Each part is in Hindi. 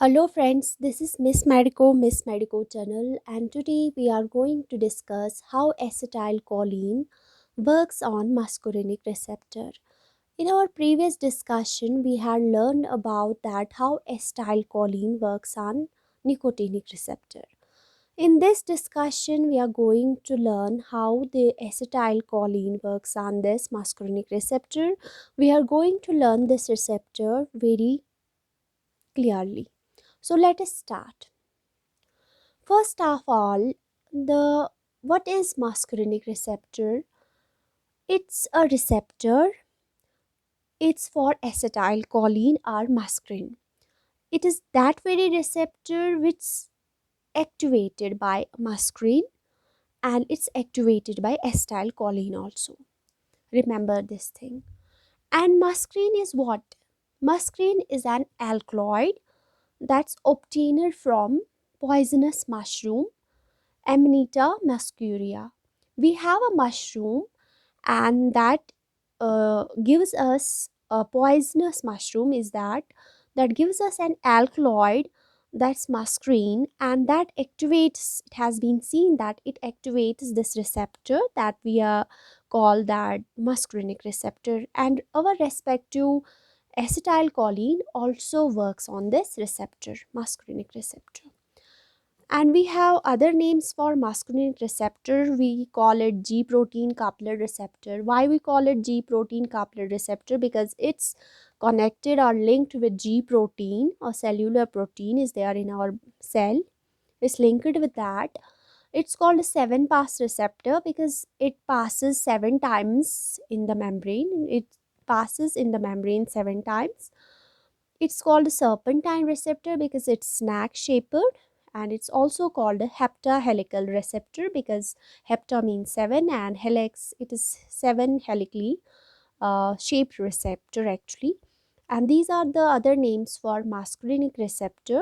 Hello friends, this is Miss Medico channel and today we are going to discuss how acetylcholine works on muscarinic receptor. In our previous discussion, we had learned about that how acetylcholine works on nicotinic receptor. In this discussion, we are going to learn how the acetylcholine works on this muscarinic receptor. We are going to learn this receptor very clearly. So let us start. First of all, the what is muscarinic receptor? It's a receptor. It's for acetylcholine or muscarine. It is that very receptor which activated by muscarine and it's activated by acetylcholine also. Remember this thing. And muscarine is what? Muscarine is an alkaloid that's obtained from poisonous mushroom Amanita muscaria. We have a mushroom and that gives us a poisonous mushroom is that gives us an alkaloid that's muscarine and that activates it has been seen that it activates this receptor that we call that muscarinic receptor and our respective acetylcholine also works on this receptor muscarinic receptor. And we have other names for muscarinic receptor. We call it G protein coupler receptor. Why we call it G protein coupler receptor? Because it's connected or linked with G protein or cellular protein is there in our cell. It's linked with that. It's called a 7-pass receptor because it passes 7 times in the membrane. It passes in the membrane 7 times. It's called a serpentine receptor because it's snack shaped, and it's also called a heptahelical receptor because hepta means 7 and helix it is 7 helically shaped receptor actually. And these are the other names for muscarinic receptor.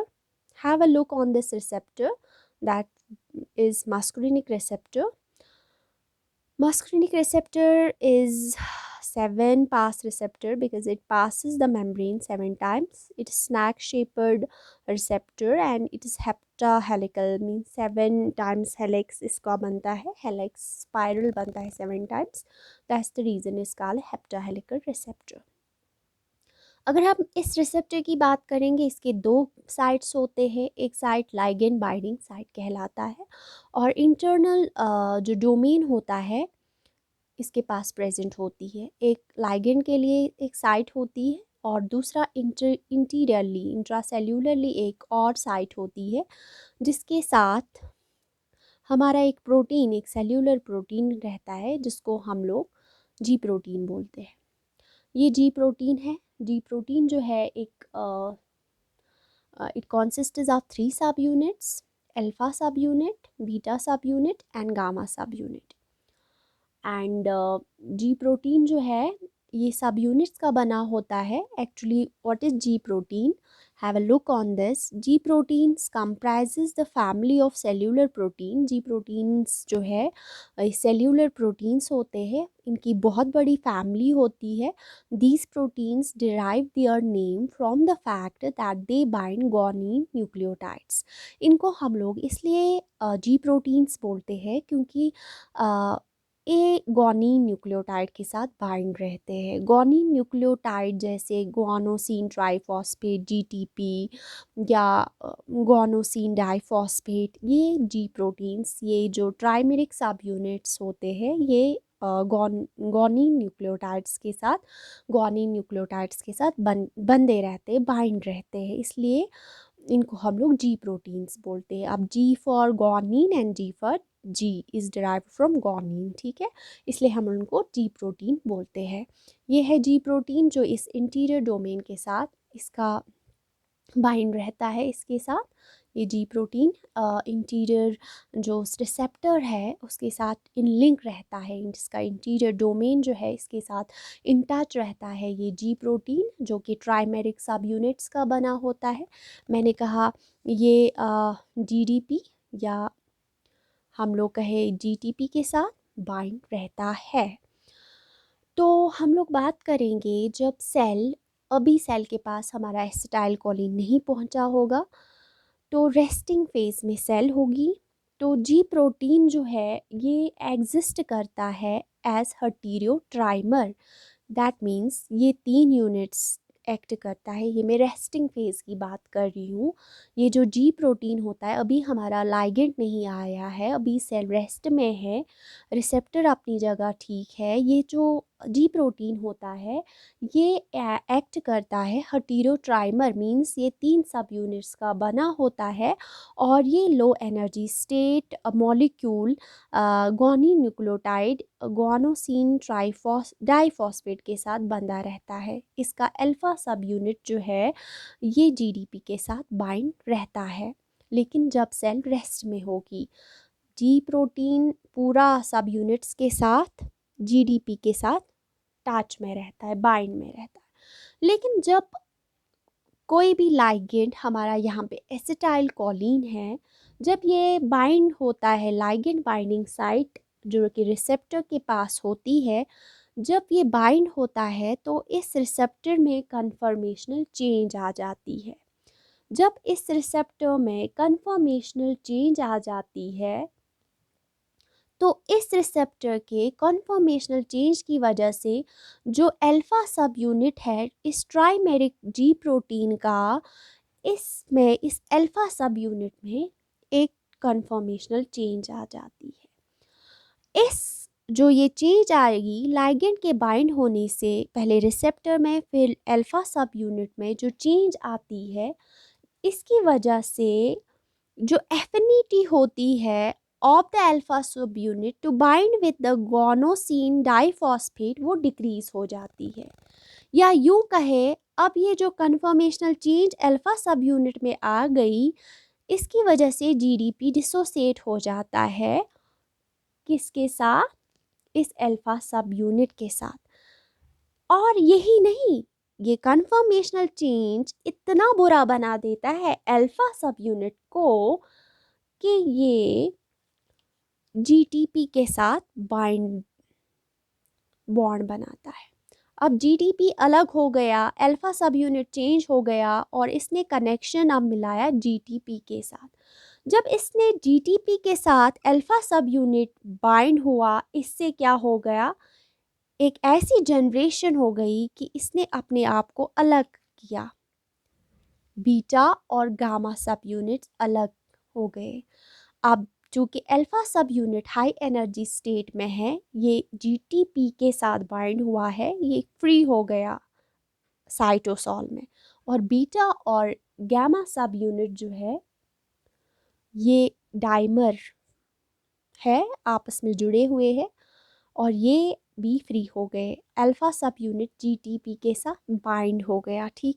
Have a look on this receptor, that is muscarinic receptor. Muscarinic receptor is 7-pass receptor because it passes the membrane 7 times. It is snack shaped receptor and it is heptahelical means 7 times helix इसका बनता है, helix spiral बनता है 7 times. That's the reason it's called heptahelical receptor. अगर हम इस रिसेप्टर की बात करेंगे, इसके दो साइट्स होते हैं. एक साइट लाइगेंड बाइंडिंग साइट कहलाता है और इंटरनल जो डोमेन होता है इसके पास प्रेजेंट होती है. एक लाइगेंड के लिए एक साइट होती है और दूसरा इंटीरियरली इंट्रासेल्यूलरली एक और साइट होती है जिसके साथ हमारा एक प्रोटीन, एक सेल्यूलर प्रोटीन रहता है जिसको हम लोग जी प्रोटीन बोलते हैं. ये जी प्रोटीन है. जी प्रोटीन जो है एक it consists of 3 subunits: alpha subunit, beta subunit and gamma subunit. And G protein जो है ये सब यूनिट्स का बना होता है. Actually what is G protein? Have a look on this. G proteins comprises the family of cellular protein. G proteins जो है सेल्यूलर प्रोटीन्स होते हैं, इनकी बहुत बड़ी फैमिली होती है. These proteins derive their name from the fact that they bind guanine nucleotides. इनको हम लोग इसलिए जी प्रोटीन्स बोलते हैं क्योंकि ये गॉनिन न्यूक्लियोटाइड के साथ बाइंड रहते हैं. गॉनिन न्यूक्लियोटाइड जैसे गुआनोसिन ट्राइफॉस्फेट जीटीपी या गुआनोसिन डाइफॉस्फेट, ये जी प्रोटीन्स, ये जो ट्राइमेरिक सब यूनिट्स होते हैं ये गॉनिन न्यूक्लियोटाइड्स के साथ बंधे रहते हैं, बाइंड रहते हैं. इसलिए इनको हम लोग जी प्रोटीन्स बोलते हैं. अब G for guanine and G for G is derive from guanine, ठीक है, इसलिए हम उनको जी प्रोटीन बोलते हैं. ये है जी प्रोटीन जो इस इंटीरियर डोमेन के साथ इसका बाइंड रहता है. इसके साथ ये जी प्रोटीन इंटीरियर जो रिसेप्टर है उसके साथ इन लिंक रहता है. इसका इंटीरियर डोमेन जो है इसके साथ इन टच रहता है. ये जी प्रोटीन जो कि ट्राइमेरिक सब यूनिट्स का बना होता है. मैंने कहा ये जीडीपी या हम लोग कहें जीटीपी के साथ बाइंड रहता है. तो हम लोग बात करेंगे जब सेल अभी सेल के पास हमारा एसिटाइल कोलिन नहीं पहुंचा होगा, तो रेस्टिंग फेज में सेल होगी। तो जी प्रोटीन जो है ये एग्जिस्ट करता है एज हर्टीरियो ट्राइमर। दैट मीन्स ये 3 यूनिट्स एक्ट करता है। ये मैं रेस्टिंग फेज की बात कर रही हूँ। ये जो जी प्रोटीन होता है, अभी हमारा लाइगेंड नहीं आया है, अभी सेल रेस्ट में है, रिसेप्टर अपनी जगह ठीक है। ये जो जी प्रोटीन होता है ये एक्ट करता है हर्टीरो ट्राइमर, मीन्स ये 3 सब यूनिट्स का बना होता है। और ये low energy state molecule guanine nucleotide guanosine diphosphate के साथ बंधा रहता है। इसका अल्फा सब यूनिट जो है ये जीडीपी के साथ बाइंड रहता है। लेकिन जब सेल रेस्ट में होगी, जी प्रोटीन पूरा सब यूनिट्स के साथ जीडीपी के साथ टच में रहता है, बाइंड में रहता है। लेकिन जब कोई भी लाइगेंड, हमारा यहाँ पे एसिटाइल कोलिन है, जब ये बाइंड होता है, लाइगेंड बाइंडिंग साइट जो कि रिसेप्टर के पास होती है, जब ये बाइंड होता है तो इस रिसेप्टर में कन्फर्मेशनल चेंज आ जाती है। जब इस रिसेप्टर में कन्फर्मेशनल चेंज आ जाती है तो इस रिसेप्टर के कन्फर्मेशनल चेंज की वजह से जो अल्फा सब यूनिट है इस ट्राइमेरिक जी प्रोटीन का, इसमें इस अल्फा सब यूनिट में एक कन्फर्मेशनल चेंज आ जाती है। इस जो ये चेंज आएगी लाइगेंड के बाइंड होने से पहले रिसेप्टर में, फिर अल्फा सब यूनिट में जो चेंज आती है, इसकी वजह से जो एफिनिटी होती है of the alpha subunit to bind with the guanosine diphosphate वो डिक्रीज हो जाती है। या यूं कहे, अब ये जो conformational change alpha subunit में आ गई, इसकी वजह से जीडीपी डिसोसिएट हो जाता है किसके साथ, इस अल्फा सब यूनिट के साथ। और यही नहीं, ये कन्फर्मेशनल चेंज इतना बुरा बना देता है अल्फा सब यूनिट को कि ये जीटीपी के साथ बॉन्ड बनाता है। अब जीटीपी अलग हो गया, अल्फा सब यूनिट चेंज हो गया और इसने कनेक्शन अब मिलाया जीटीपी के साथ। जब इसने जीटीपी के साथ अल्फा सब यूनिट बाइंड हुआ, इससे क्या हो गया, एक ऐसी जनरेशन हो गई कि इसने अपने आप को अलग किया, बीटा और गामा सब यूनिट्स अलग हो गए। अब चूँकि अल्फा सब यूनिट हाई एनर्जी स्टेट में है, ये जीटीपी के साथ बाइंड हुआ है, ये फ्री हो गया साइटोसॉल में। और बीटा और गामा सब यूनिट जो है ये डाइमर है, आपस में जुड़े हुए हैं और ये भी फ्री हो गए। अल्फा सब यूनिट जीटीपी के साथ बाइंड हो गया। ठीक